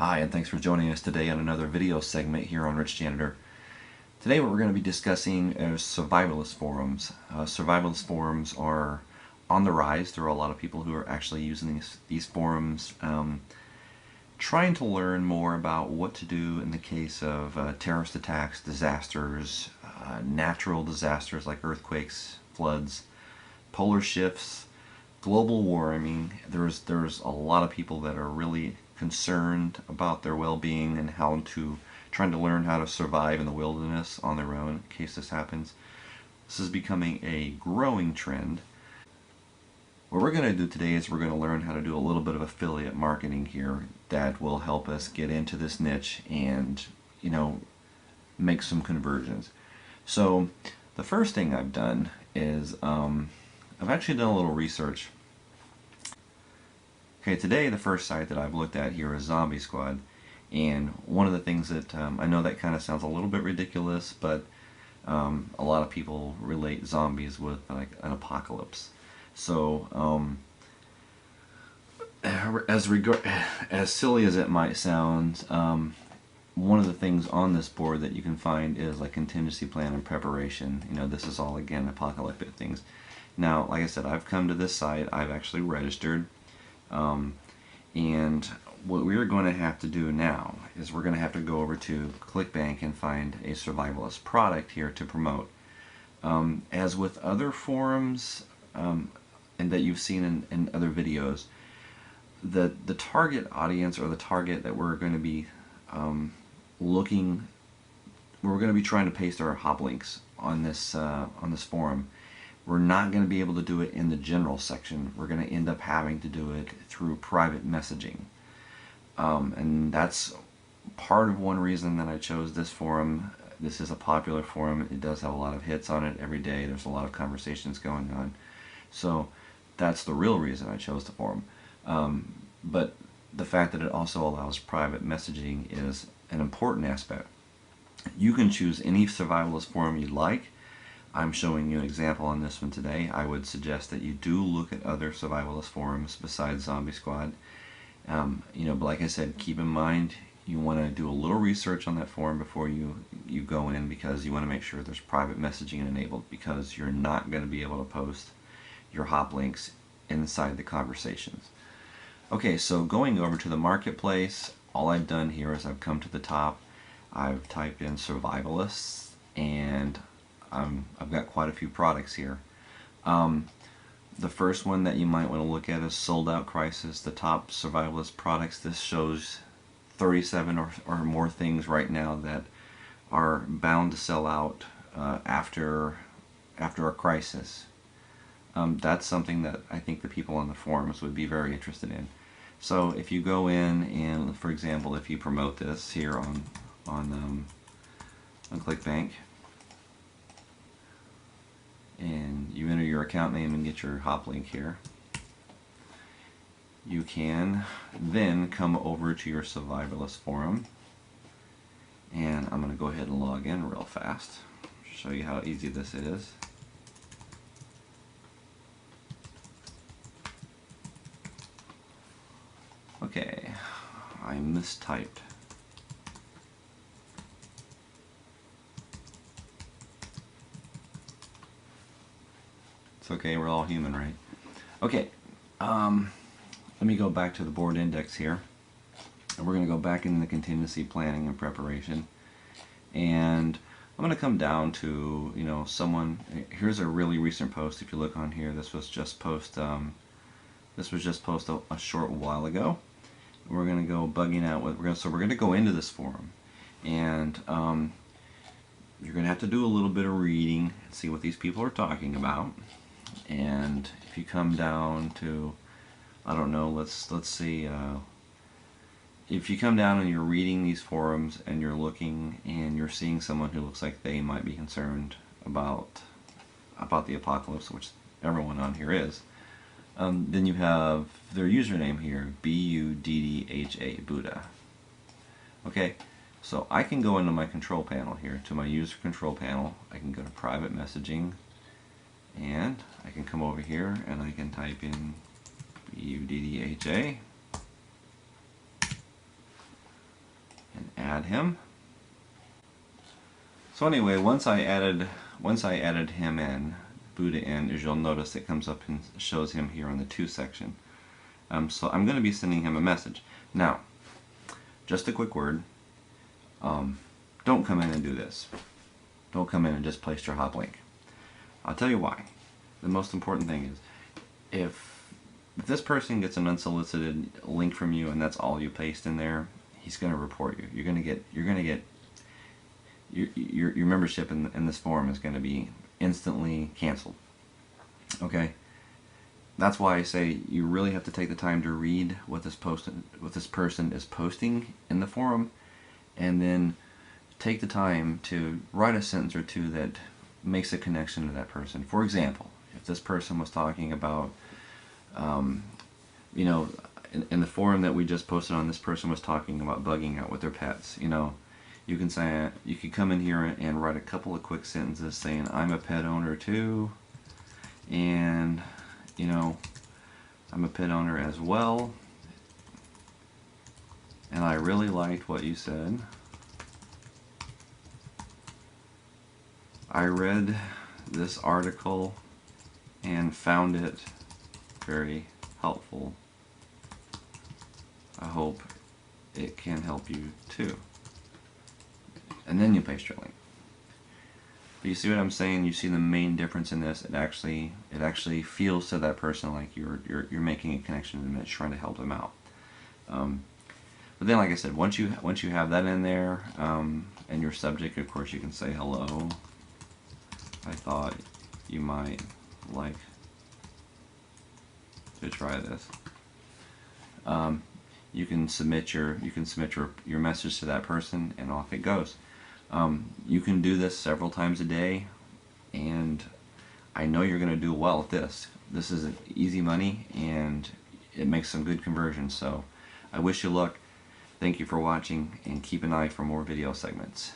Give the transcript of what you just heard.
Hi, and thanks for joining us today on another video segment here on Rich Janitor. Today what we're going to be discussing is survivalist forums. Survivalist forums are on the rise. There are a lot of people who are actually using these forums, trying to learn more about what to do in the case of terrorist attacks, disasters, natural disasters like earthquakes, floods, polar shifts, global warming. There's a lot of people that are really concerned about their well-being and trying to learn how to survive in the wilderness on their own in case this happens. This is becoming a growing trend. What we're going to do today is we're going to learn how to do a little bit of affiliate marketing here that will help us get into this niche and, make some conversions. So the first thing I've done is I've actually done a little research. Okay, today the first site that I've looked at here is Zombie Squad, and one of the things that I know that kind of sounds a little bit ridiculous, but a lot of people relate zombies with like an apocalypse. So as silly as it might sound, one of the things on this board that you can find is like contingency plan and preparation. This is all again apocalyptic things. Now, like I said, I've come to this site. I've actually registered. And what we're going to have to do now is we're going to have to go over to ClickBank and find a survivalist product here to promote. As with other forums and that you've seen in other videos, the target audience, or the target that we're going to be we're going to be trying to paste our hop links on this forum. We're not going to be able to do it in the general section. We're going to end up having to do it through private messaging. And that's part of one reason that I chose this forum. This is a popular forum. It does have a lot of hits on it every day. There's a lot of conversations going on. So that's the real reason I chose the forum. But the fact that it also allows private messaging is an important aspect. You can choose any survivalist forum you'd like. I'm showing you an example on this one today. I would suggest that you do look at other survivalist forums besides Zombie Squad. But like I said, keep in mind you want to do a little research on that forum before you go in, because you want to make sure there's private messaging enabled, because you're not going to be able to post your hop links inside the conversations. Okay, so going over to the marketplace, all I've done here is I've come to the top. I've typed in survivalists, and I've got quite a few products here. The first one that you might want to look at is Sold Out Crisis, the top survivalist products. This shows 37 or more things right now that are bound to sell out after a crisis. That's something that I think the people on the forums would be very interested in. So if you go in and, for example, if you promote this here on ClickBank, and you enter your account name and get your hop link here, you can then come over to your survivalist forum, and I'm going to go ahead and log in real fast, show you how easy this is. Okay, I mistyped. It's okay, we're all human, right? Okay, let me go back to the board index here. And we're going to go back into the contingency planning and preparation. And I'm going to come down to, here's a really recent post. If you look on here, this was just posted a short while ago. We're going to go bugging out with, we're going to go into this forum. And you're going to have to do a little bit of reading and see what these people are talking about. And if you come down to, I don't know, let's see, if you come down and you're reading these forums and you're looking and you're seeing someone who looks like they might be concerned about the apocalypse, which everyone on here is, then you have their username here, BUDDHA, Buddha. Okay, so I can go into my control panel here, to my user control panel. I can go to private messaging, and I can come over here and I can type in BUDDHA, add him. So anyway, once I added him in, Buddha in, as you'll notice, it comes up and shows him here on the to section. So I'm going to be sending him a message. Now, just a quick word. Don't come in and do this. Don't come in and just place your hop link. I'll tell you why. The most important thing is, if this person gets an unsolicited link from you and that's all you paste in there, he's going to report you. You're going to get your membership in this forum is going to be instantly canceled. Okay? That's why I say you really have to take the time to read what this person is posting in the forum, and then take the time to write a sentence or two that makes a connection to that person. For example, if this person was talking about, you know, in the forum that we just posted on, this person was talking about bugging out with their pets. You know, you can say, you could come in here and write a couple of quick sentences saying, I'm a pet owner too, and you know, I'm a pet owner as well, and I really liked what you said. I read this article and found it very helpful. I hope it can help you too. And then you paste your link. But you see what I'm saying? You see the main difference in this. It actually feels to that person like you're making a connection and it's trying to help them out. But then, like I said, once you have that in there, and your subject, of course, you can say hello. I thought you might like to try this. You can submit your message to that person, and off it goes. You can do this several times a day, and I know you're going to do well at this. This is easy money, and it makes some good conversions. So I wish you luck. Thank you for watching, and keep an eye for more video segments.